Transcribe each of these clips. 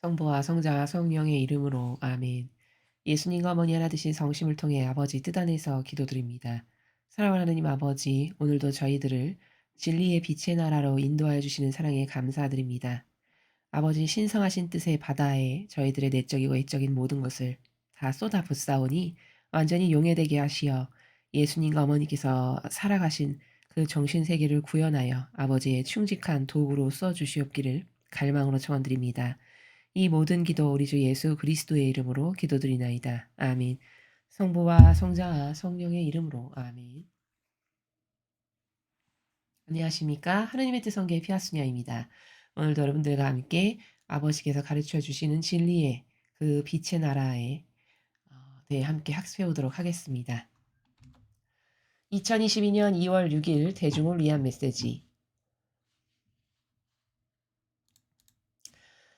성부와 성자와 성령의 이름으로 아멘. 예수님과 어머니 하나 되신 성심을 통해 아버지 뜻 안에서 기도드립니다. 사랑하는 하느님 아버지, 오늘도 저희들을 진리의 빛의 나라로 인도하여 주시는 사랑에 감사드립니다. 아버지 신성하신 뜻의 바다에 저희들의 내적이고 외적인 모든 것을 다 쏟아 붓사오니 완전히 용해되게 하시어 예수님과 어머니께서 살아가신 그 정신세계를 구현하여 아버지의 충직한 도구로 써주시옵기를 갈망으로 청원드립니다. 이 모든 기도 우리 주 예수 그리스도의 이름으로 기도드리나이다. 아멘. 성부와 성자와 성령의 이름으로 아멘. 안녕하십니까? 하느님의 뜻 성계의 피아수냐입니다. 오늘도 여러분들과 함께 아버지께서 가르쳐 주시는 진리의 그 빛의 나라에 대해 함께 학습해 보도록 하겠습니다. 2022년 2월 6일 대중을 위한 메시지.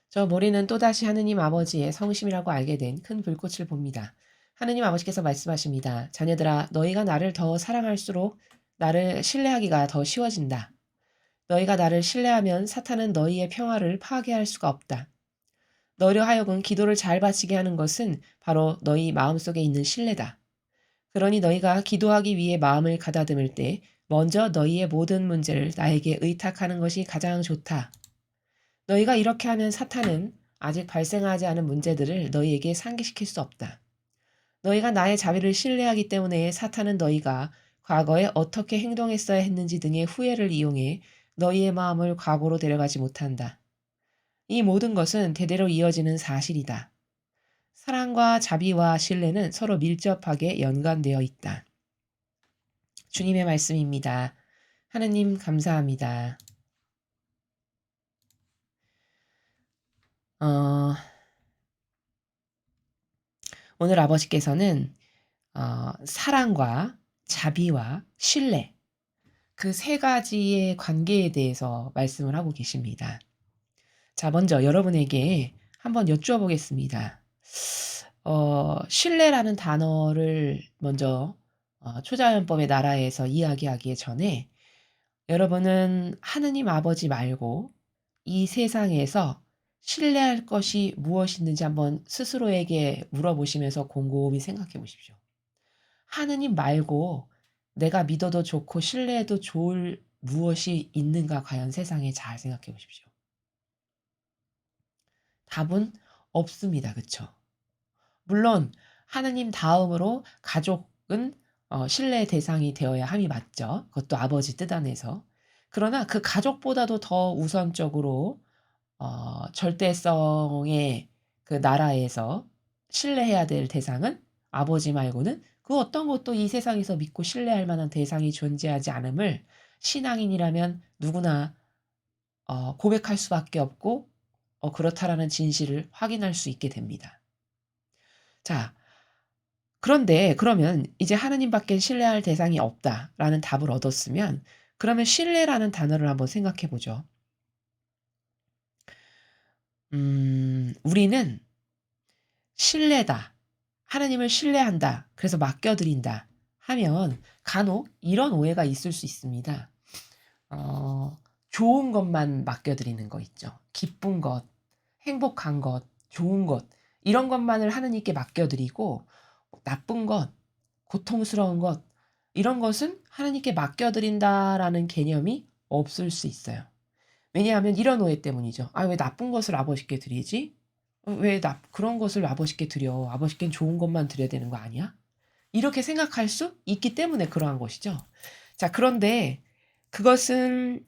저 모리는 또다시 하느님 아버지의 성심이라고 알게 된 큰 불꽃을 봅니다. 하느님 아버지께서 말씀하십니다. 자녀들아, 너희가 나를 더 사랑할수록 나를 신뢰하기가 더 쉬워진다. 너희가 나를 신뢰하면 사탄은 너희의 평화를 파괴할 수가 없다. 너희로 하여금 기도를 잘 바치게 하는 것은 바로 너희 마음속에 있는 신뢰다. 그러니 너희가 기도하기 위해 마음을 가다듬을 때 먼저 너희의 모든 문제를 나에게 의탁하는 것이 가장 좋다. 너희가 이렇게 하면 사탄은 아직 발생하지 않은 문제들을 너희에게 상기시킬 수 없다. 너희가 나의 자비를 신뢰하기 때문에 사탄은 너희가 과거에 어떻게 행동했어야 했는지 등의 후회를 이용해 너희의 마음을 과거로 데려가지 못한다. 이 모든 것은 대대로 이어지는 사실이다. 사랑과 자비와 신뢰는 서로 밀접하게 연관되어 있다. 주님의 말씀입니다. 하느님 감사합니다. 오늘 아버지께서는 사랑과 자비와 신뢰 그 세 가지의 관계에 대해서 말씀을 하고 계십니다. 자, 먼저 여러분에게 한번 여쭈어보겠습니다. 신뢰라는 단어를 먼저 초자연법의 나라에서 이야기하기 전에 여러분은 하느님 아버지 말고 이 세상에서 신뢰할 것이 무엇이 있는지 한번 스스로에게 물어보시면서 곰곰이 생각해 보십시오. 하느님 말고 내가 믿어도 좋고 신뢰해도 좋을 무엇이 있는가 과연 세상에 잘 생각해 보십시오. 답은 없습니다. 그쵸? 물론 하느님 다음으로 가족은 신뢰의 대상이 되어야 함이 맞죠. 그것도 아버지 뜻 안에서. 그러나 그 가족보다도 더 우선적으로 절대성의 그 나라에서 신뢰해야 될 대상은 아버지 말고는 그 어떤 것도 이 세상에서 믿고 신뢰할 만한 대상이 존재하지 않음을 신앙인이라면 누구나 고백할 수밖에 없고 그렇다라는 진실을 확인할 수 있게 됩니다. 자, 그런데 그러면 이제 하느님밖엔 신뢰할 대상이 없다라는 답을 얻었으면 그러면 신뢰라는 단어를 한번 생각해 보죠. 우리는 신뢰다. 하나님을 신뢰한다. 그래서 맡겨드린다. 하면 간혹 이런 오해가 있을 수 있습니다. 좋은 것만 맡겨드리는 거 있죠. 기쁜 것, 행복한 것, 좋은 것, 이런 것만을 하느님께 맡겨드리고 나쁜 것, 고통스러운 것, 이런 것은 하나님께 맡겨드린다라는 개념이 없을 수 있어요. 왜냐하면 이런 오해 때문이죠. 왜 나쁜 것을 아버지께 드리지? 왜 그런 것을 아버지께 드려? 아버지께는 좋은 것만 드려야 되는 거 아니야? 이렇게 생각할 수 있기 때문에 그러한 것이죠. 자, 그런데 그것은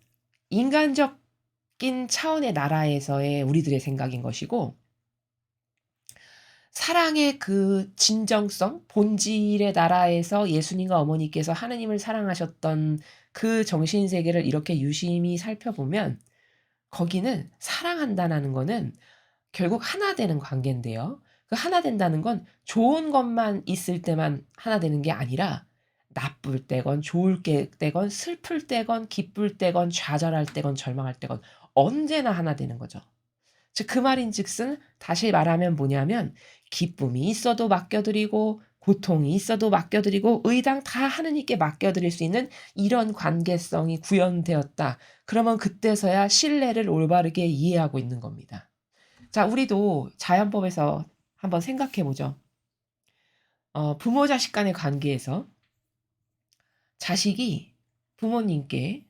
인간적인 차원의 나라에서의 우리들의 생각인 것이고 사랑의 그 진정성, 본질의 나라에서 예수님과 어머니께서 하느님을 사랑하셨던 그 정신세계를 이렇게 유심히 살펴보면 거기는 사랑한다라는 거는 결국 하나 되는 관계인데요. 그 하나 된다는 건 좋은 것만 있을 때만 하나 되는 게 아니라 나쁠 때건 좋을 때건 슬플 때건 기쁠 때건 좌절할 때건 절망할 때건 언제나 하나 되는 거죠. 즉 그 말인즉슨 다시 말하면 뭐냐면 기쁨이 있어도 맡겨드리고 고통이 있어도 맡겨드리고 의당 다 하느님께 맡겨드릴 수 있는 이런 관계성이 구현되었다. 그러면 그때서야 신뢰를 올바르게 이해하고 있는 겁니다. 자, 우리도 자연법에서 한번 생각해 보죠. 부모 자식 간의 관계에서 자식이 부모님께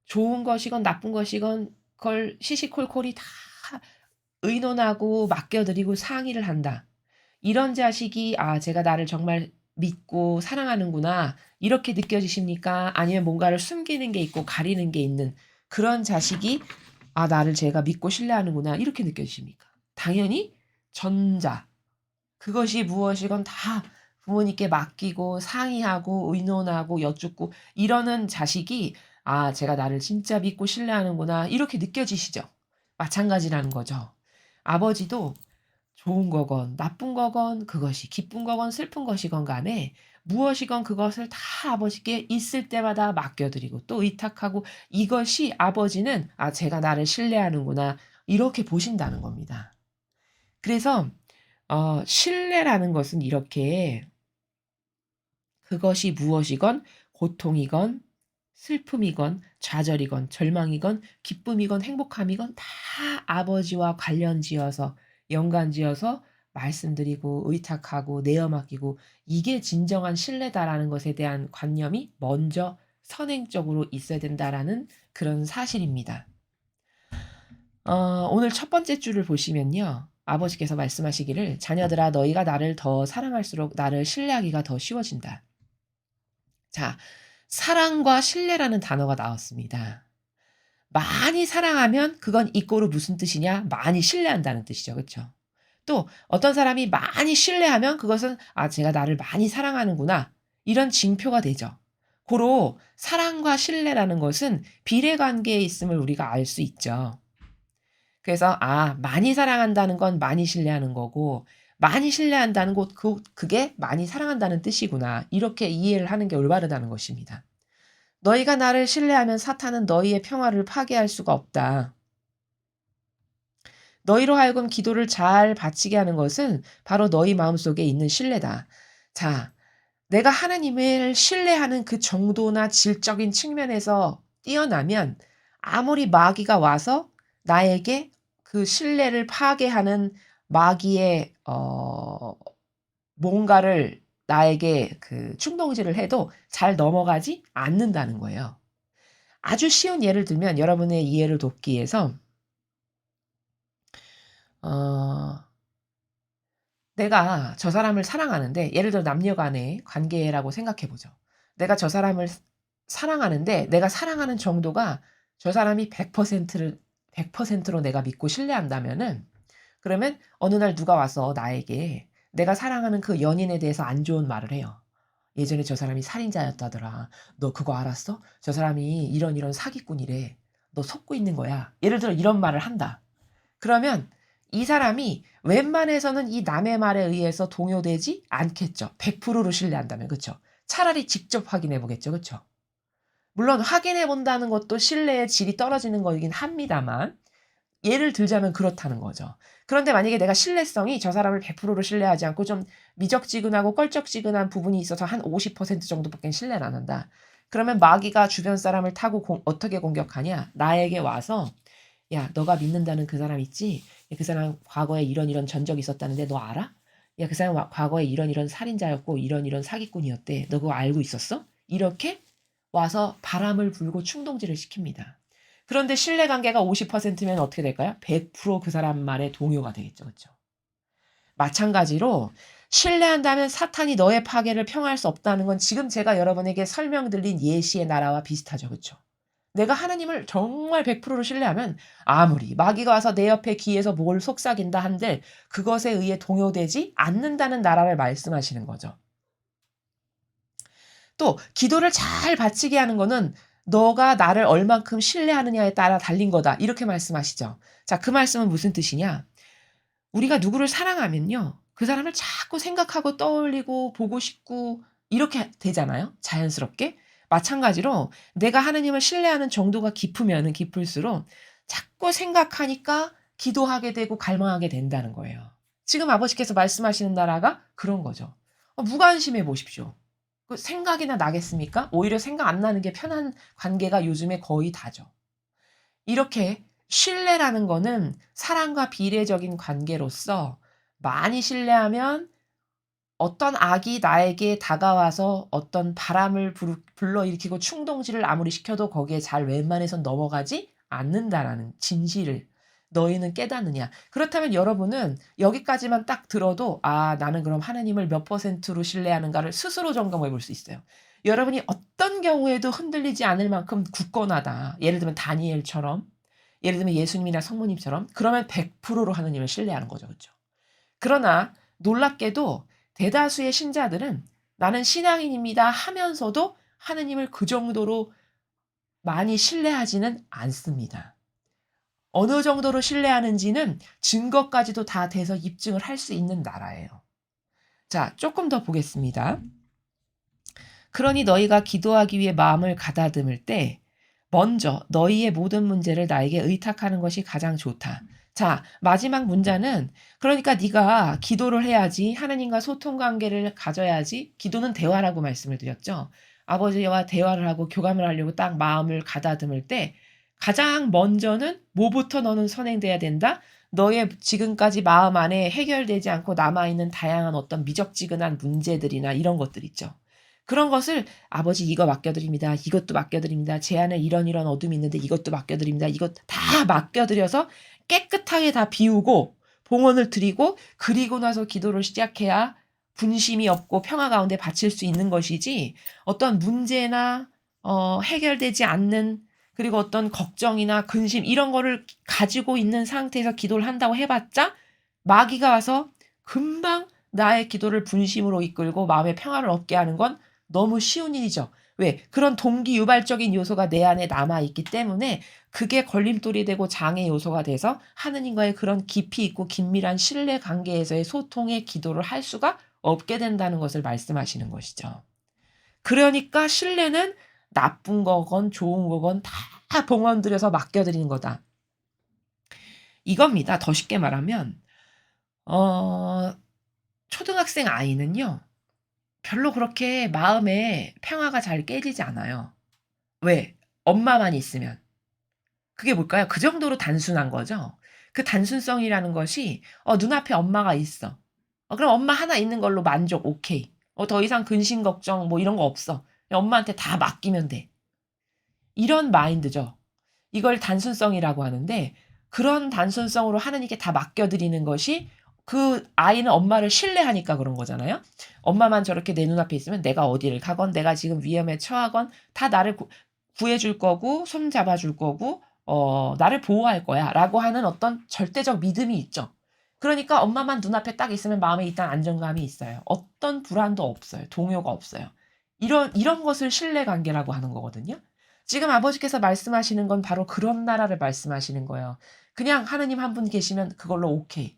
좋은 것이건 나쁜 것이건 그걸 시시콜콜이 다 의논하고 맡겨드리고 상의를 한다. 이런 자식이 '아 제가 나를 정말 믿고 사랑하는구나.' 이렇게 느껴지십니까? 아니면 뭔가를 숨기는 게 있고 가리는 게 있는 그런 자식이 '아 나를 제가 믿고 신뢰하는구나.' 이렇게 느껴지십니까? 당연히 전자. 그것이 무엇이건 다 부모님께 맡기고 상의하고 의논하고 여쭙고 이러는 자식이 '아 제가 나를 진짜 믿고 신뢰하는구나.' 이렇게 느껴지시죠? 마찬가지라는 거죠. 아버지도 좋은 거건 나쁜 거건 그것이 기쁜 거건 슬픈 것이건 간에 무엇이건 그것을 다 아버지께 있을 때마다 맡겨 드리고 또 의탁하고 이것이 아버지는 '아 제가 나를 신뢰하는구나.' 이렇게 보신다는 겁니다. 그래서 신뢰라는 것은 이렇게 그것이 무엇이건 고통이건 슬픔이건 좌절이건 절망이건 기쁨이건 행복함이건 다 아버지와 관련지어서 연관지어서 말씀드리고 의탁하고 내어 맡기고 이게 진정한 신뢰다라는 것에 대한 관념이 먼저 선행적으로 있어야 된다라는 그런 사실입니다. 오늘 첫 번째 줄을 보시면요. 아버지께서 말씀하시기를 "자녀들아 너희가 나를 더 사랑할수록 나를 신뢰하기가 더 쉬워진다." 자, 사랑과 신뢰라는 단어가 나왔습니다. 많이 사랑하면 그건 이꼬르 무슨 뜻이냐? 많이 신뢰한다는 뜻이죠. 그쵸? 또 어떤 사람이 많이 신뢰하면 그것은 '아 제가 나를 많이 사랑하는구나.' 이런 징표가 되죠. 고로 사랑과 신뢰라는 것은 비례 관계에 있음을 우리가 알 수 있죠. 그래서 많이 사랑한다는 건 많이 신뢰하는 거고 많이 신뢰한다는 것 그게 많이 사랑한다는 뜻이구나. 이렇게 이해를 하는 게 올바르다는 것입니다. "너희가 나를 신뢰하면 사탄은 너희의 평화를 파괴할 수가 없다." 너희로 하여금 기도를 잘 바치게 하는 것은 바로 너희 마음속에 있는 신뢰다. 자, 내가 하나님을 신뢰하는 그 정도나 질적인 측면에서 뛰어나면 아무리 마귀가 와서 나에게 그 신뢰를 파괴하는 마귀의 뭔가를 나에게 그 충동질을 해도 잘 넘어가지 않는다는 거예요. 아주 쉬운 예를 들면 여러분의 이해를 돕기 위해서 어 내가 저 사람을 사랑하는데 예를 들어 남녀 간의 관계라고 생각해 보죠. 내가 저 사람을 사랑하는데 내가 사랑하는 정도가 저 사람이 100%를 100%로 내가 믿고 신뢰한다면은 그러면 어느 날 누가 와서 나에게 내가 사랑하는 그 연인에 대해서 안 좋은 말을 해요. "예전에 저 사람이 살인자였다더라. 너 그거 알았어? 저 사람이 이런 이런 사기꾼이래. 너 속고 있는 거야." 예를 들어 이런 말을 한다. 그러면 이 사람이 웬만해서는 이 남의 말에 의해서 동요되지 않겠죠. 100%로 신뢰한다면. 그쵸? 차라리 직접 확인해 보겠죠. 그쵸? 물론 확인해 본다는 것도 신뢰의 질이 떨어지는 거이긴 합니다만 예를 들자면 그렇다는 거죠. 그런데 만약에 내가 신뢰성이 저 사람을 100%로 신뢰하지 않고 좀 미적지근하고 껄쩍지근한 부분이 있어서 한 50% 정도밖에 신뢰를 안 한다. 그러면 마귀가 주변 사람을 타고 어떻게 공격하냐? 나에게 와서 "야 너가 믿는다는 그 사람 있지? 그 사람 과거에 이런 이런 전적이 있었다는데 너 알아? 야 그 사람 과거에 이런 이런 살인자였고 이런 이런 사기꾼이었대. 너 그거 알고 있었어?" 이렇게 와서 바람을 불고 충동질을 시킵니다. 그런데 신뢰관계가 50%면 어떻게 될까요? 100%그 사람 말에 동요가 되겠죠. 그쵸? 마찬가지로 신뢰한다면 사탄이 너의 파괴를 평할 수 없다는 건 지금 제가 여러분에게 설명드린 예시의 나라와 비슷하죠. 그쵸? 내가 하나님을 정말 100%로 신뢰하면 아무리 마귀가 와서 내 옆에 귀에서 뭘 속삭인다 한들 그것에 의해 동요되지 않는다는 나라를 말씀하시는 거죠. 또 기도를 잘 바치게 하는 거는 "너가 나를 얼만큼 신뢰하느냐에 따라 달린 거다." 이렇게 말씀하시죠. 자, 그 말씀은 무슨 뜻이냐? 우리가 누구를 사랑하면요. 그 사람을 자꾸 생각하고 떠올리고 보고 싶고 이렇게 되잖아요, 자연스럽게. 마찬가지로 내가 하느님을 신뢰하는 정도가 깊으면은 깊을수록 자꾸 생각하니까 기도하게 되고 갈망하게 된다는 거예요. 지금 아버지께서 말씀하시는 나라가 그런 거죠. 무관심해 보십시오. 그 생각이나 나겠습니까? 오히려 생각 안 나는 게 편한 관계가 요즘에 거의 다죠. 이렇게 신뢰라는 거는 사랑과 비례적인 관계로서 많이 신뢰하면 어떤 악이 나에게 다가와서 어떤 바람을 불러일으키고 충동질을 아무리 시켜도 거기에 잘 웬만해선 넘어가지 않는다라는 진실을 너희는 깨닫느냐. 그렇다면 여러분은 여기까지만 딱 들어도 나는 그럼 하느님을 몇 퍼센트로 신뢰하는가를 스스로 점검해 볼 수 있어요. 여러분이 어떤 경우에도 흔들리지 않을 만큼 굳건하다. 예를 들면 다니엘처럼, 예를 들면 예수님이나 성모님처럼, 그러면 100%로 하느님을 신뢰하는 거죠. 그렇죠? 그러나 놀랍게도 대다수의 신자들은 나는 신앙인입니다 하면서도 하느님을 그 정도로 많이 신뢰하지는 않습니다. 어느 정도로 신뢰하는지는 증거까지도 다 돼서 입증을 할 수 있는 나라예요. 자, 조금 더 보겠습니다. 그러니 너희가 기도하기 위해 마음을 가다듬을 때 먼저 너희의 모든 문제를 나에게 의탁하는 것이 가장 좋다. 자, 마지막 문자는 그러니까 네가 기도를 해야지, 하나님과 소통 관계를 가져야지. 기도는 대화라고 말씀을 드렸죠. 아버지와 대화를 하고 교감을 하려고 딱 마음을 가다듬을 때 가장 먼저는 뭐부터 너는 선행돼야 된다? 너의 지금까지 마음 안에 해결되지 않고 남아있는 다양한 어떤 미적지근한 문제들이나 이런 것들 있죠. 그런 것을 아버지 이거 맡겨드립니다. 이것도 맡겨드립니다. 제 안에 이런 어둠이 있는데 이것도 맡겨드립니다. 이것 다 맡겨드려서 깨끗하게 다 비우고 봉헌을 드리고 그리고 나서 기도를 시작해야 분심이 없고 평화 가운데 바칠 수 있는 것이지 어떤 문제나 해결되지 않는 그리고 어떤 걱정이나 근심 이런 거를 가지고 있는 상태에서 기도를 한다고 해봤자 마귀가 와서 금방 나의 기도를 분심으로 이끌고 마음의 평화를 얻게 하는 건 너무 쉬운 일이죠. 왜? 그런 동기 유발적인 요소가 내 안에 남아있기 때문에 그게 걸림돌이 되고 장애 요소가 돼서 하느님과의 그런 깊이 있고 긴밀한 신뢰 관계에서의 소통의 기도를 할 수가 없게 된다는 것을 말씀하시는 것이죠. 그러니까 신뢰는 나쁜 거건 좋은 거건 다 봉헌 들여서 맡겨드리는 거다. 이겁니다. 더 쉽게 말하면 초등학생 아이는요. 별로 그렇게 마음에 평화가 잘 깨지지 않아요. 왜? 엄마만 있으면. 그게 뭘까요? 그 정도로 단순한 거죠. 그 단순성이라는 것이 눈앞에 엄마가 있어. 그럼 엄마 하나 있는 걸로 만족, 오케이. 더 이상 근심 걱정 뭐 이런 거 없어. 엄마한테 다 맡기면 돼. 이런 마인드죠. 이걸 단순성이라고 하는데 그런 단순성으로 하느님께 다 맡겨드리는 것이 그 아이는 엄마를 신뢰하니까 그런 거잖아요. 엄마만 저렇게 내 눈앞에 있으면 내가 어디를 가건 내가 지금 위험에 처하건 다 나를 구해줄 거고 손 잡아줄 거고 나를 보호할 거야 라고 하는 어떤 절대적 믿음이 있죠. 그러니까 엄마만 눈앞에 딱 있으면 마음에 일단 안정감이 있어요. 어떤 불안도 없어요. 동요가 없어요. 이런 것을 신뢰관계라고 하는 거거든요. 지금 아버지께서 말씀하시는 건 바로 그런 나라를 말씀하시는 거예요. 그냥 하느님 한 분 계시면 그걸로 오케이.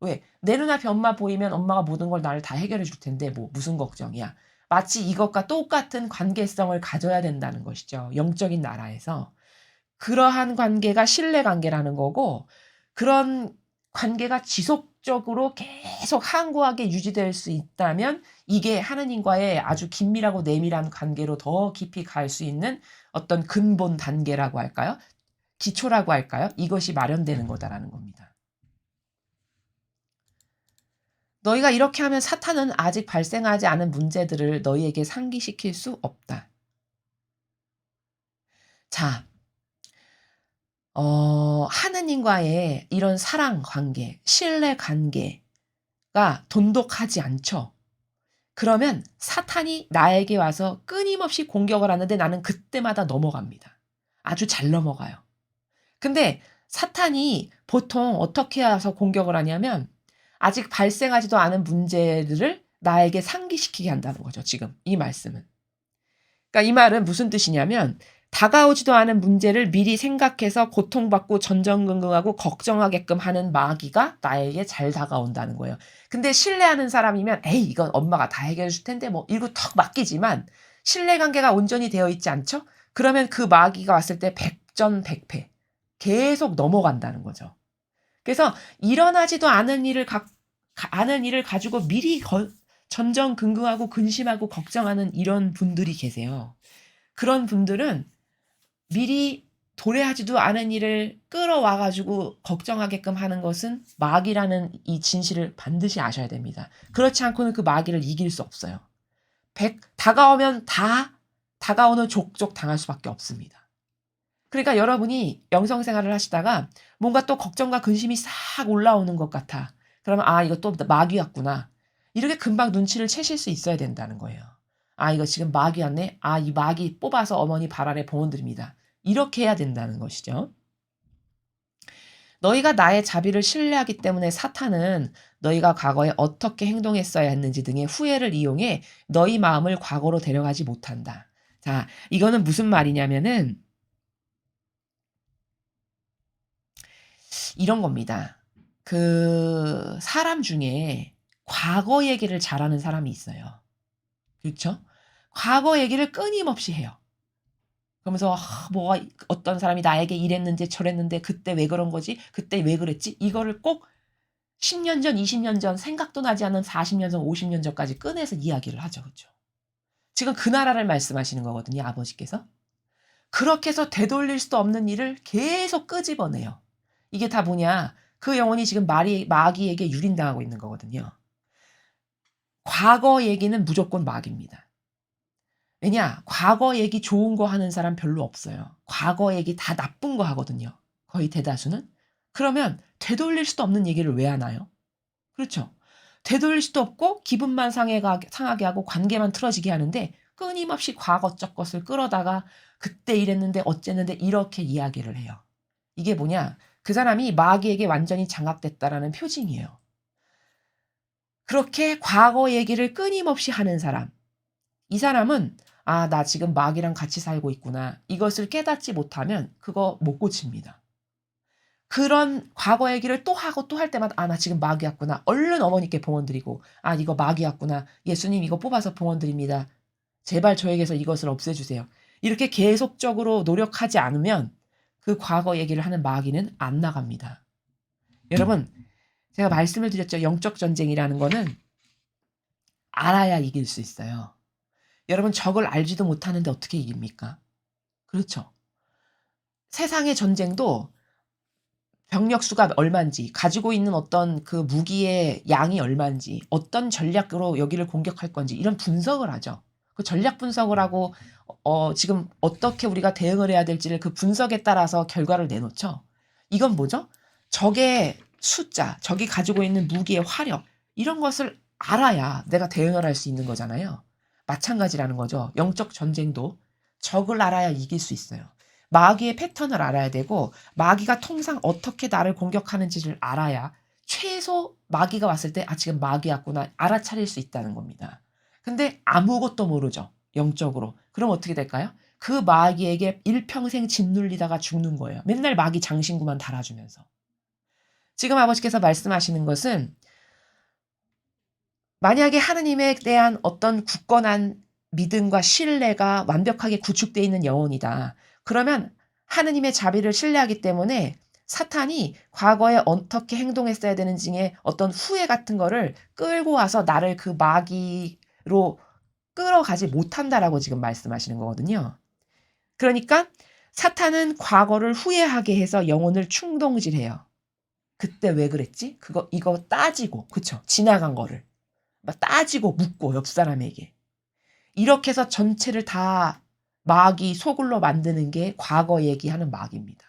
왜? 내 눈앞에 엄마 보이면 엄마가 모든 걸 나를 다 해결해 줄 텐데 뭐 무슨 걱정이야. 마치 이것과 똑같은 관계성을 가져야 된다는 것이죠. 영적인 나라에서. 그러한 관계가 신뢰 관계라는 거고 그런 관계가 지속적으로 계속 항구하게 유지될 수 있다면 이게 하느님과의 아주 긴밀하고 내밀한 관계로 더 깊이 갈 수 있는 어떤 근본 단계라고 할까요? 기초라고 할까요? 이것이 마련되는 거다라는 겁니다. 너희가 이렇게 하면 사탄은 아직 발생하지 않은 문제들을 너희에게 상기시킬 수 없다. 자, 하느님과의 이런 사랑 관계, 신뢰 관계가 돈독하지 않죠. 그러면 사탄이 나에게 와서 끊임없이 공격을 하는데 나는 그때마다 넘어갑니다. 아주 잘 넘어가요. 근데 사탄이 보통 어떻게 와서 공격을 하냐면 아직 발생하지도 않은 문제들을 나에게 상기시키게 한다는 거죠. 지금 이 말씀은. 그러니까 이 말은 무슨 뜻이냐면 다가오지도 않은 문제를 미리 생각해서 고통받고 전전긍긍하고 걱정하게끔 하는 마귀가 나에게 잘 다가온다는 거예요. 근데 신뢰하는 사람이면 에이 이건 엄마가 다 해결해 줄 텐데 뭐 이러고 턱 맡기지만 신뢰관계가 온전히 되어 있지 않죠? 그러면 그 마귀가 왔을 때 백전백패 계속 넘어간다는 거죠. 그래서 일어나지도 않은 일을 가지고 미리 전전긍긍하고 근심하고 걱정하는 이런 분들이 계세요. 그런 분들은 미리 도래하지도 않은 일을 끌어와 가지고 걱정하게끔 하는 것은 마귀라는 이 진실을 반드시 아셔야 됩니다. 그렇지 않고는 그 마귀를 이길 수 없어요. 다가오면 다 다가오는 족족 당할 수밖에 없습니다. 그러니까 여러분이 영성 생활을 하시다가 뭔가 또 걱정과 근심이 싹 올라오는 것 같아. 그러면 이거 또 마귀 왔구나. 이렇게 금방 눈치를 채실 수 있어야 된다는 거예요. 이거 지금 마귀 왔네. 이 마귀 뽑아서 어머니 발 아래 봉헌 드립니다. 이렇게 해야 된다는 것이죠. 너희가 나의 자비를 신뢰하기 때문에 사탄은 너희가 과거에 어떻게 행동했어야 했는지 등의 후회를 이용해 너희 마음을 과거로 데려가지 못한다. 자, 이거는 무슨 말이냐면은 이런 겁니다. 그 사람 중에 과거 얘기를 잘하는 사람이 있어요. 그렇죠? 과거 얘기를 끊임없이 해요. 그러면서 뭐가 어떤 사람이 나에게 이랬는데 저랬는데 그때 왜 그런 거지? 그때 왜 그랬지? 이거를 꼭 10년 전, 20년 전 생각도 나지 않은 40년 전, 50년 전까지 꺼내서 이야기를 하죠. 그렇죠? 지금 그 나라를 말씀하시는 거거든요. 아버지께서. 그렇게 해서 되돌릴 수도 없는 일을 계속 끄집어내요. 이게 다 뭐냐? 그 영혼이 지금 마귀에게 유린당하고 있는 거거든요. 과거 얘기는 무조건 마귀입니다. 왜냐? 과거 얘기 좋은 거 하는 사람 별로 없어요. 과거 얘기 다 나쁜 거 하거든요. 거의 대다수는. 그러면 되돌릴 수도 없는 얘기를 왜 하나요? 그렇죠. 되돌릴 수도 없고 기분만 상하게 하고 관계만 틀어지게 하는데 끊임없이 과거적 것을 끌어다가 그때 이랬는데 어쨌는데 이렇게 이야기를 해요. 이게 뭐냐? 그 사람이 마귀에게 완전히 장악됐다라는 표징이에요. 그렇게 과거 얘기를 끊임없이 하는 사람. 이 사람은 나 지금 마귀랑 같이 살고 있구나. 이것을 깨닫지 못하면 그거 못 고칩니다. 그런 과거 얘기를 또 하고 또 할 때마다 나 지금 마귀 왔구나. 얼른 어머니께 봉헌 드리고 이거 마귀 왔구나. 예수님 이거 뽑아서 봉헌 드립니다. 제발 저에게서 이것을 없애주세요. 이렇게 계속적으로 노력하지 않으면 그 과거 얘기를 하는 마귀는 안 나갑니다. 여러분 제가 말씀을 드렸죠. 영적 전쟁이라는 거는 알아야 이길 수 있어요. 여러분 적을 알지도 못하는데 어떻게 이깁니까? 그렇죠. 세상의 전쟁도 병력 수가 얼마인지, 가지고 있는 어떤 그 무기의 양이 얼마인지, 어떤 전략으로 여기를 공격할 건지 이런 분석을 하죠. 그 전략 분석을 하고 지금 어떻게 우리가 대응을 해야 될지를 그 분석에 따라서 결과를 내놓죠. 이건 뭐죠? 적의 숫자, 적이 가지고 있는 무기의 화력 이런 것을 알아야 내가 대응을 할 수 있는 거잖아요. 마찬가지라는 거죠. 영적 전쟁도 적을 알아야 이길 수 있어요. 마귀의 패턴을 알아야 되고 마귀가 통상 어떻게 나를 공격하는지를 알아야 최소 마귀가 왔을 때 지금 마귀 왔구나 알아차릴 수 있다는 겁니다. 근데 아무것도 모르죠. 영적으로. 그럼 어떻게 될까요? 그 마귀에게 일평생 짓눌리다가 죽는 거예요. 맨날 마귀 장신구만 달아주면서. 지금 아버지께서 말씀하시는 것은 만약에 하느님에 대한 어떤 굳건한 믿음과 신뢰가 완벽하게 구축되어 있는 영혼이다. 그러면 하느님의 자비를 신뢰하기 때문에 사탄이 과거에 어떻게 행동했어야 되는지의 어떤 후회 같은 거를 끌고 와서 나를 그 마귀로 끌어가지 못한다라고 지금 말씀하시는 거거든요. 그러니까 사탄은 과거를 후회하게 해서 영혼을 충동질해요. 그때 왜 그랬지? 이거 따지고, 그쵸? 지나간 거를. 막 따지고 묻고 옆 사람에게. 이렇게 해서 전체를 다 마귀 소굴로 만드는 게 과거 얘기하는 마귀입니다.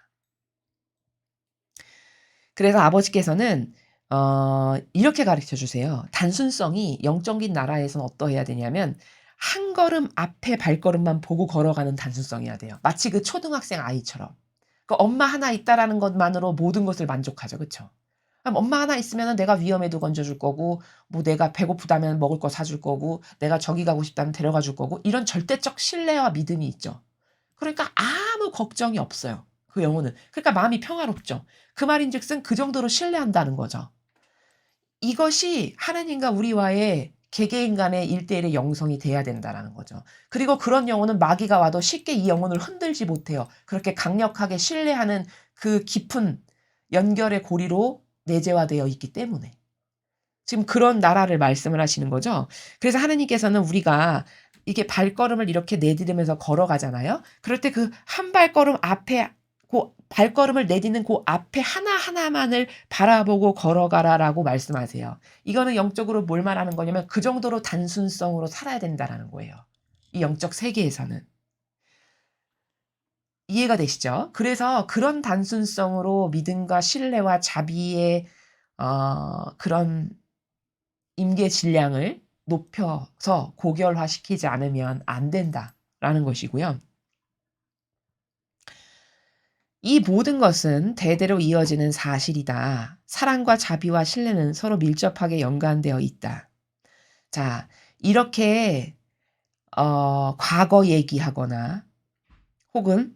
그래서 아버지께서는 이렇게 가르쳐 주세요. 단순성이 영적인 나라에서는 어떠해야 되냐면 한 걸음 앞에 발걸음만 보고 걸어가는 단순성이어야 돼요. 마치 그 초등학생 아이처럼. 그 엄마 하나 있다라는 것만으로 모든 것을 만족하죠. 그렇죠? 엄마 하나 있으면 내가 위험에도 건져줄 거고 뭐 내가 배고프다면 먹을 거 사줄 거고 내가 저기 가고 싶다면 데려가 줄 거고 이런 절대적 신뢰와 믿음이 있죠. 그러니까 아무 걱정이 없어요. 그 영혼은. 그러니까 마음이 평화롭죠. 그 말인즉슨 그 정도로 신뢰한다는 거죠. 이것이 하나님과 우리와의 개개인 간의 1대1의 영성이 돼야 된다는 거죠. 그리고 그런 영혼은 마귀가 와도 쉽게 이 영혼을 흔들지 못해요. 그렇게 강력하게 신뢰하는 그 깊은 연결의 고리로 내재화되어 있기 때문에. 지금 그런 나라를 말씀을 하시는 거죠. 그래서 하나님께서는 우리가 이게 발걸음을 이렇게 내디디면서 걸어가잖아요. 그럴 때 그 한 발걸음 앞에 그 발걸음을 내딛는 그 앞에 하나하나만을 바라보고 걸어가라라고 말씀하세요. 이거는 영적으로 뭘 말하는 거냐면 그 정도로 단순성으로 살아야 된다라는 거예요. 이 영적 세계에서는. 이해가 되시죠? 그래서 그런 단순성으로 믿음과 신뢰와 자비의 그런 임계 질량을 높여서 고결화시키지 않으면 안 된다라는 것이고요. 이 모든 것은 대대로 이어지는 사실이다. 사랑과 자비와 신뢰는 서로 밀접하게 연관되어 있다. 자, 이렇게 과거 얘기하거나 혹은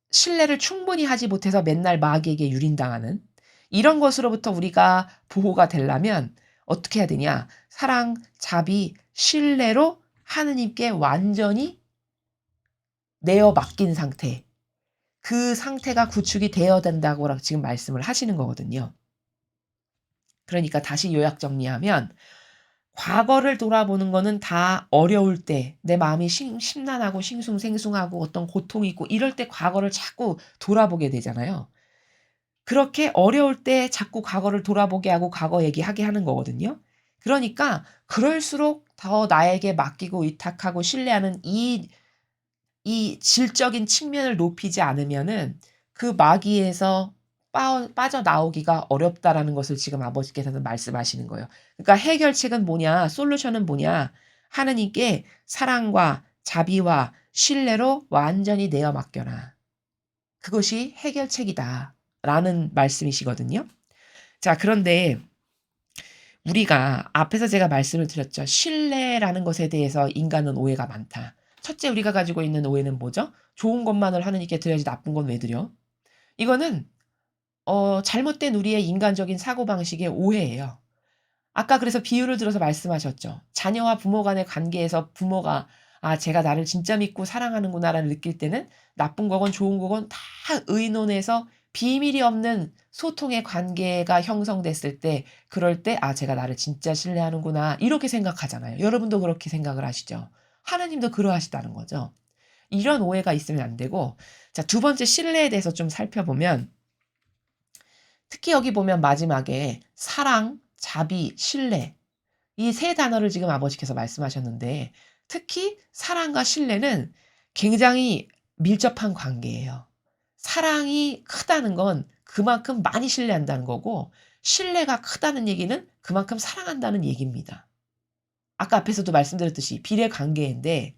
신뢰를 충분히 하지 못해서 맨날 마귀에게 유린당하는 이런 것으로부터 우리가 보호가 되려면 어떻게 해야 되냐? 사랑, 자비, 신뢰로 하느님께 완전히 내어 맡긴 상태. 그 상태가 구축이 되어야 된다고 지금 말씀을 하시는 거거든요. 그러니까 다시 요약 정리하면 과거를 돌아보는 거는 다 어려울 때 내 마음이 심란하고 싱숭생숭하고 어떤 고통이 있고 이럴 때 과거를 자꾸 돌아보게 되잖아요. 그렇게 어려울 때 자꾸 과거를 돌아보게 하고 과거 얘기하게 하는 거거든요. 그러니까 그럴수록 더 나에게 맡기고 의탁하고 신뢰하는 이 질적인 측면을 높이지 않으면은 그 마귀에서 빠져나오기가 어렵다라는 것을 지금 아버지께서는 말씀하시는 거예요. 그러니까 해결책은 뭐냐? 솔루션은 뭐냐? 하느님께 사랑과 자비와 신뢰로 완전히 내어 맡겨라. 그것이 해결책이다라는 말씀이시거든요. 자, 그런데 우리가 앞에서 제가 말씀을 드렸죠. 신뢰라는 것에 대해서 인간은 오해가 많다. 첫째 우리가 가지고 있는 오해는 뭐죠? 좋은 것만을 하느님께 드려야지 나쁜 건 왜 드려? 이거는 잘못된 우리의 인간적인 사고방식의 오해예요. 아까 그래서 비유를 들어서 말씀하셨죠. 자녀와 부모 간의 관계에서 부모가 제가 나를 진짜 믿고 사랑하는구나라는 느낄 때는 나쁜 거건 좋은 거건 다 의논해서 비밀이 없는 소통의 관계가 형성됐을 때 그럴 때 제가 나를 진짜 신뢰하는구나 이렇게 생각하잖아요. 여러분도 그렇게 생각을 하시죠. 하나님도 그러하시다는 거죠. 이런 오해가 있으면 안 되고 자, 두 번째 신뢰에 대해서 좀 살펴보면 특히 여기 보면 마지막에 사랑, 자비, 신뢰 이 세 단어를 지금 아버지께서 말씀하셨는데 특히 사랑과 신뢰는 굉장히 밀접한 관계예요. 사랑이 크다는 건 그만큼 많이 신뢰한다는 거고 신뢰가 크다는 얘기는 그만큼 사랑한다는 얘기입니다. 아까 앞에서도 말씀드렸듯이 비례 관계인데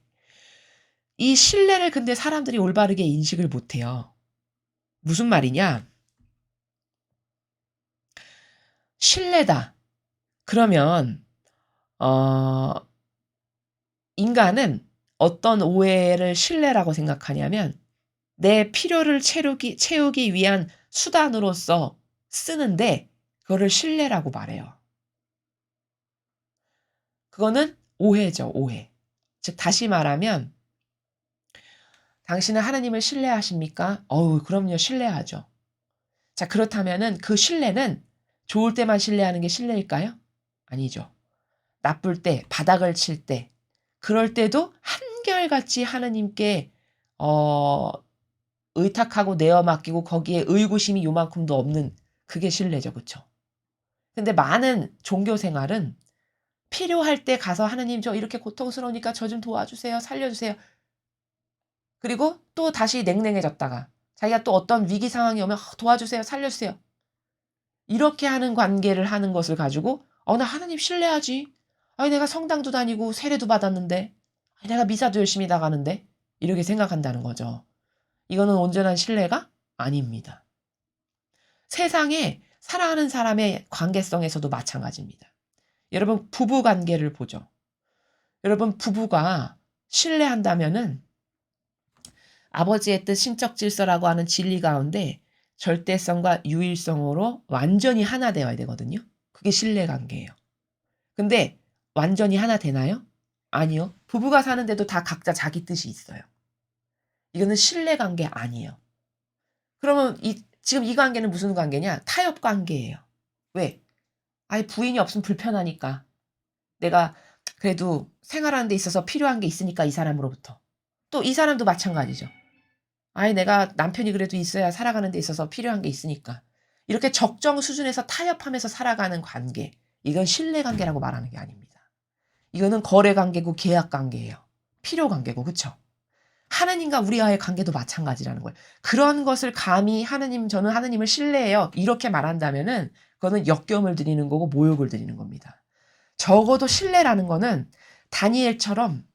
이 신뢰를 근데 사람들이 올바르게 인식을 못해요. 무슨 말이냐? 신뢰다. 그러면 어 인간은 어떤 오해를 신뢰라고 생각하냐면 내 필요를 채우기 위한 수단으로서 쓰는데 그거를 신뢰라고 말해요. 그거는 오해죠, 오해. 즉 다시 말하면 당신은 하나님을 신뢰하십니까? 그럼요. 신뢰하죠. 자, 그렇다면은 그 신뢰는 좋을 때만 신뢰하는 게 신뢰일까요? 아니죠. 나쁠 때, 바닥을 칠 때, 그럴 때도 한결같이 하나님께 어 의탁하고 내어 맡기고 거기에 의구심이 요만큼도 없는 그게 신뢰죠. 그쵸? 근데 많은 종교 생활은 필요할 때 가서 "하나님 저 이렇게 고통스러우니까 저 좀 도와주세요. 살려주세요." 그리고 또 다시 냉랭해졌다가 자기가 또 어떤 위기 상황이 오면 도와주세요. 살려주세요." 이렇게 하는 관계를 하는 것을 가지고 나 하나님 신뢰하지. 아니 내가 성당도 다니고 세례도 받았는데. 아니 내가 미사도 열심히 나가는데." 이렇게 생각한다는 거죠. 이거는 온전한 신뢰가 아닙니다. 세상에 사랑하는 사람의 관계성에서도 마찬가지입니다. 여러분 부부 관계를 보죠. 여러분 부부가 신뢰한다면은 아버지의 뜻 신적 질서라고 하는 진리 가운데 절대성과 유일성으로 완전히 하나 되어야 되거든요. 그게 신뢰 관계예요. 근데 완전히 하나 되나요? 아니요. 부부가 사는데도 다 각자 자기 뜻이 있어요. 이거는 신뢰 관계 아니에요. 그러면 지금 이 관계는 무슨 관계냐? 타협 관계예요. 왜? 아예 부인이 없으면 불편하니까. 내가 그래도 생활하는 데 있어서 필요한 게 있으니까 이 사람으로부터. 또 이 사람도 마찬가지죠. 아이 내가 남편이 그래도 있어야 살아가는 데 있어서 필요한 게 있으니까. 이렇게 적정 수준에서 타협하면서 살아가는 관계. 이건 신뢰 관계라고 말하는 게 아닙니다. 이거는 거래 관계고 계약 관계예요. 필요 관계고 그쵸? 하나님과 우리와의 관계도 마찬가지라는 거예요. 그런 것을 감히 하나님 저는 하나님을 신뢰해요. 이렇게 말한다면은 그거는 역경을 드리는 거고 모욕을 드리는 겁니다. 적어도 신뢰라는 거는 다니엘처럼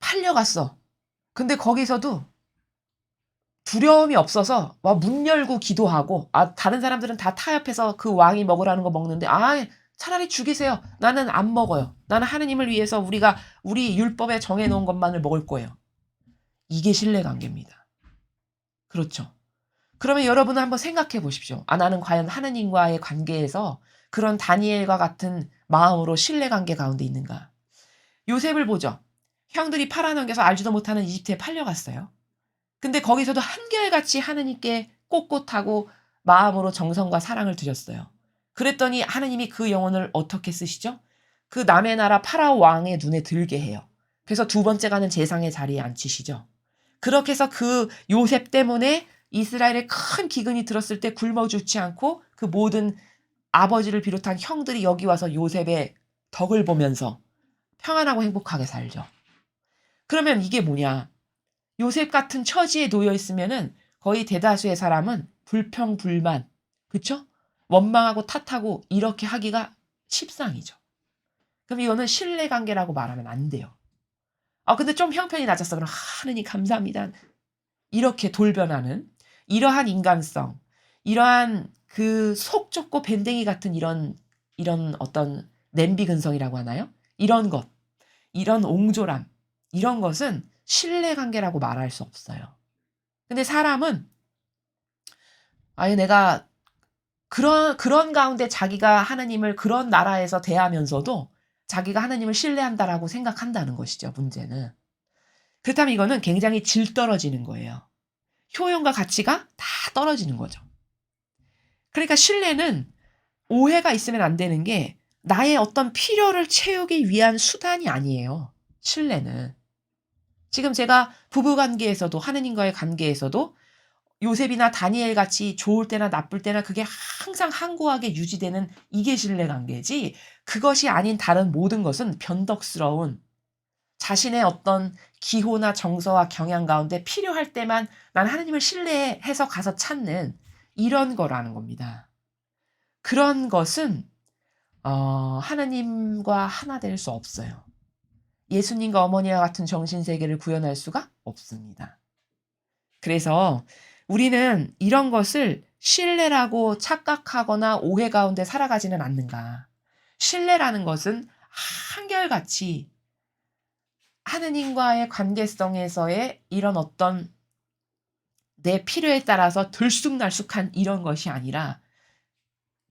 팔려갔어. 근데 거기서도 두려움이 없어서 와 문 열고 기도하고 다른 사람들은 다 타협해서 그 왕이 먹으라는 거 먹는데 차라리 죽이세요. 나는 안 먹어요. 나는 하나님을 위해서 우리 율법에 정해 놓은 것만을 먹을 거예요. 이게 신뢰 관계입니다. 그렇죠. 그러면 여러분은 한번 생각해 보십시오. 나는 과연 하나님과의 관계에서 그런 다니엘과 같은 마음으로 신뢰 관계 가운데 있는가? 요셉을 보죠. 형들이 팔아넘겨서 알지도 못하는 이집트에 팔려갔어요. 근데 거기서도 한결같이 하나님께 꼿꼿하고 마음으로 정성과 사랑을 드렸어요. 그랬더니 하나님이 그 영혼을 어떻게 쓰시죠? 그 남의 나라 파라오 왕의 눈에 들게 해요. 그래서 두 번째 가는 제상의 자리에 앉히시죠. 그렇게 해서 그 요셉 때문에 이스라엘에 큰 기근이 들었을 때 굶어 죽지 않고 그 모든 아버지를 비롯한 형들이 여기 와서 요셉의 덕을 보면서 평안하고 행복하게 살죠. 그러면 이게 뭐냐? 요셉 같은 처지에 놓여 있으면은 거의 대다수의 사람은 불평불만, 그쵸? 원망하고 탓하고 이렇게 하기가 십상이죠. 그럼 이거는 신뢰관계라고 말하면 안 돼요. 근데 좀 형편이 낮았어. 그럼 하느님 감사합니다. 이렇게 돌변하는 이러한 인간성, 이러한 그 속 좁고 밴댕이 같은 이런 어떤 냄비 근성이라고 하나요? 이런 것, 이런 옹졸함, 이런 것은 신뢰관계라고 말할 수 없어요. 근데 사람은 아예 내가 그런 가운데 자기가 하나님을 그런 나라에서 대하면서도 자기가 하나님을 신뢰한다라고 생각한다는 것이죠, 문제는. 그렇다면 이거는 굉장히 질 떨어지는 거예요. 효용과 가치가 다 떨어지는 거죠. 그러니까 신뢰는 오해가 있으면 안 되는 게 나의 어떤 필요를 채우기 위한 수단이 아니에요. 신뢰는. 지금 제가 부부 관계에서도 하느님과의 관계에서도 요셉이나 다니엘 같이 좋을 때나 나쁠 때나 그게 항상 항고하게 유지되는 이게 신뢰 관계지 그것이 아닌 다른 모든 것은 변덕스러운 자신의 어떤 기호나 정서와 경향 가운데 필요할 때만 난 하나님을 신뢰해서 가서 찾는 이런 거라는 겁니다. 그런 것은 하나님과 하나 될 수 없어요. 예수님과 어머니와 같은 정신세계를 구현할 수가 없습니다. 그래서 우리는 이런 것을 신뢰라고 착각하거나 오해 가운데 살아가지는 않는가. 신뢰라는 것은 한결같이 하느님과의 관계성에서의 이런 어떤 내 필요에 따라서 들쑥날쑥한 이런 것이 아니라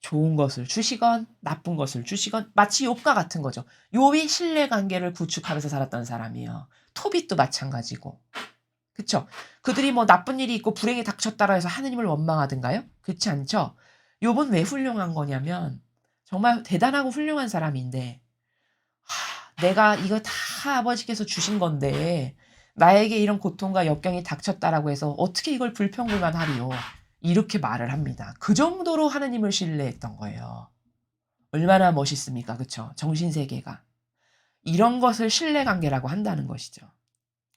좋은 것을 주시건 나쁜 것을 주시건 마치 욥과 같은 거죠. 욥이 신뢰관계를 구축하면서 살았던 사람이에요. 토빗도 마찬가지고. 그쵸? 그들이 뭐 나쁜 일이 있고 불행이 닥쳤다라 해서 하느님을 원망하든가요? 그렇지 않죠? 욥은 왜 훌륭한 거냐면 정말 대단하고 훌륭한 사람인데 내가 이거 다 아버지께서 주신 건데 나에게 이런 고통과 역경이 닥쳤다라고 해서 어떻게 이걸 불평불만하리요? 이렇게 말을 합니다. 그 정도로 하느님을 신뢰했던 거예요. 얼마나 멋있습니까? 그쵸? 정신세계가. 이런 것을 신뢰관계라고 한다는 것이죠.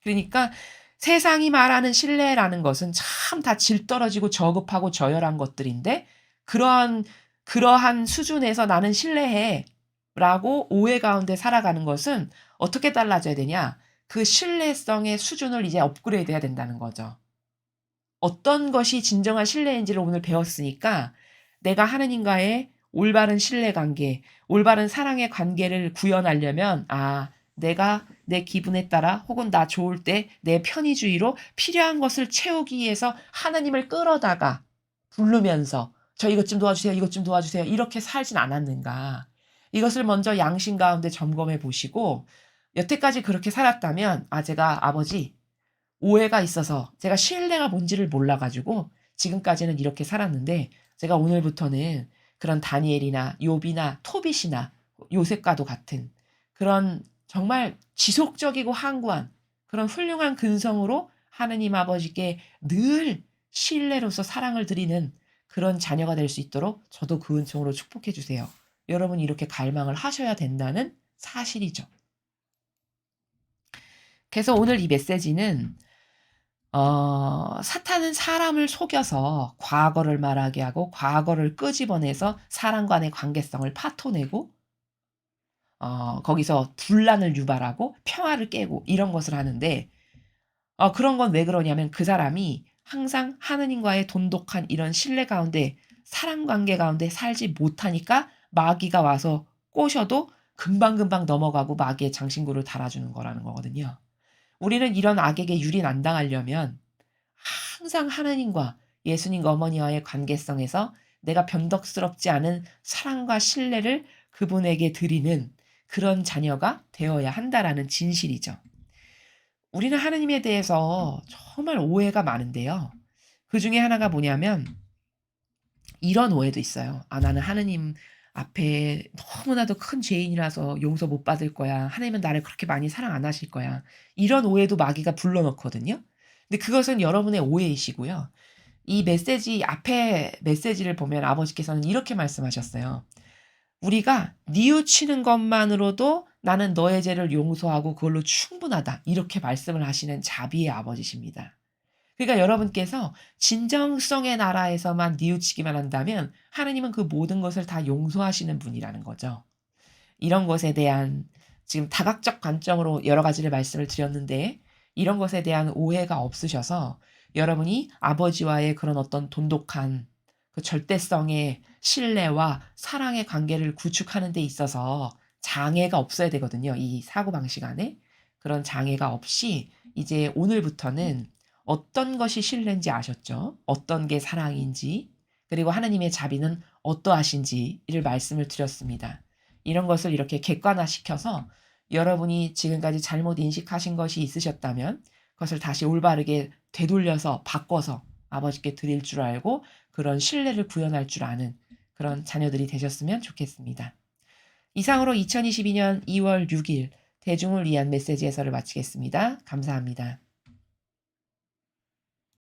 그러니까 세상이 말하는 신뢰라는 것은 참 다 질 떨어지고 저급하고 저열한 것들인데 그러한 수준에서 나는 신뢰해 라고 오해 가운데 살아가는 것은 어떻게 달라져야 되냐? 그 신뢰성의 수준을 이제 업그레이드 해야 된다는 거죠. 어떤 것이 진정한 신뢰인지를 오늘 배웠으니까 내가 하느님과의 올바른 신뢰 관계, 올바른 사랑의 관계를 구현하려면 내가 내 기분에 따라 혹은 나 좋을 때 내 편의주의로 필요한 것을 채우기 위해서 하나님을 끌어다가 부르면서 저 이것 좀 도와주세요. 이것 좀 도와주세요. 이렇게 살진 않았는가. 이것을 먼저 양심 가운데 점검해 보시고 여태까지 그렇게 살았다면 제가 아버지 오해가 있어서 제가 신뢰가 뭔지를 몰라 가지고 지금까지는 이렇게 살았는데 제가 오늘부터는 그런 다니엘이나 욥이나 토빗이나 요셉과도 같은 그런 정말 지속적이고 항구한 그런 훌륭한 근성으로 하느님 아버지께 늘 신뢰로서 사랑을 드리는 그런 자녀가 될 수 있도록 저도 그 은총으로 축복해 주세요. 여러분이 이렇게 갈망을 하셔야 된다는 사실이죠. 그래서 오늘 이 메시지는 사탄은 사람을 속여서 과거를 말하게 하고 과거를 끄집어내서 사람 간의 관계성을 파토내고 거기서 분란을 유발하고 평화를 깨고 이런 것을 하는데 그런 건 왜 그러냐면 그 사람이 항상 하느님과의 돈독한 이런 신뢰 가운데 사랑 관계 가운데 살지 못하니까 마귀가 와서 꼬셔도 금방금방 넘어가고 마귀의 장신구를 달아주는 거라는 거거든요. 우리는 이런 악에게 유린 안 당하려면 항상 하나님과 예수님과 어머니와의 관계성에서 내가 변덕스럽지 않은 사랑과 신뢰를 그분에게 드리는 그런 자녀가 되어야 한다라는 진실이죠. 우리는 하느님에 대해서 정말 오해가 많은데요. 그중에 하나가 뭐냐면 이런 오해도 있어요. '아 나는 하느님 앞에 너무나도 큰 죄인이라서 용서 못 받을 거야. 하나님은 나를 그렇게 많이 사랑 안 하실 거야.' 이런 오해도 마귀가 불러 넣거든요. 근데 그것은 여러분의 오해이시고요. 이 메시지 앞에 메시지를 보면 아버지께서는 이렇게 말씀하셨어요. "우리가 뉘우치는 것만으로도 나는 너의 죄를 용서하고 그걸로 충분하다." 이렇게 말씀을 하시는 자비의 아버지십니다. 그러니까 여러분께서 진정성의 나라에서만 뉘우치기만 한다면 하나님은 그 모든 것을 다 용서하시는 분이라는 거죠. 이런 것에 대한 지금 다각적 관점으로 여러 가지를 말씀을 드렸는데 이런 것에 대한 오해가 없으셔서 여러분이 아버지와의 그런 어떤 돈독한 그 절대성의 신뢰와 사랑의 관계를 구축하는 데 있어서 장애가 없어야 되거든요, 이 사고방식 안에. 그런 장애가 없이 이제 오늘부터는 어떤 것이 신뢰인지 아셨죠? 어떤 게 사랑인지, 그리고 하나님의 자비는 어떠하신지를 말씀을 드렸습니다. 이런 것을 이렇게 객관화시켜서 여러분이 지금까지 잘못 인식하신 것이 있으셨다면 그것을 다시 올바르게 되돌려서 바꿔서 아버지께 드릴 줄 알고 그런 신뢰를 구현할 줄 아는 그런 자녀들이 되셨으면 좋겠습니다. 이상으로 2022년 2월 6일 대중을 위한 메시지 해설을 마치겠습니다. 감사합니다.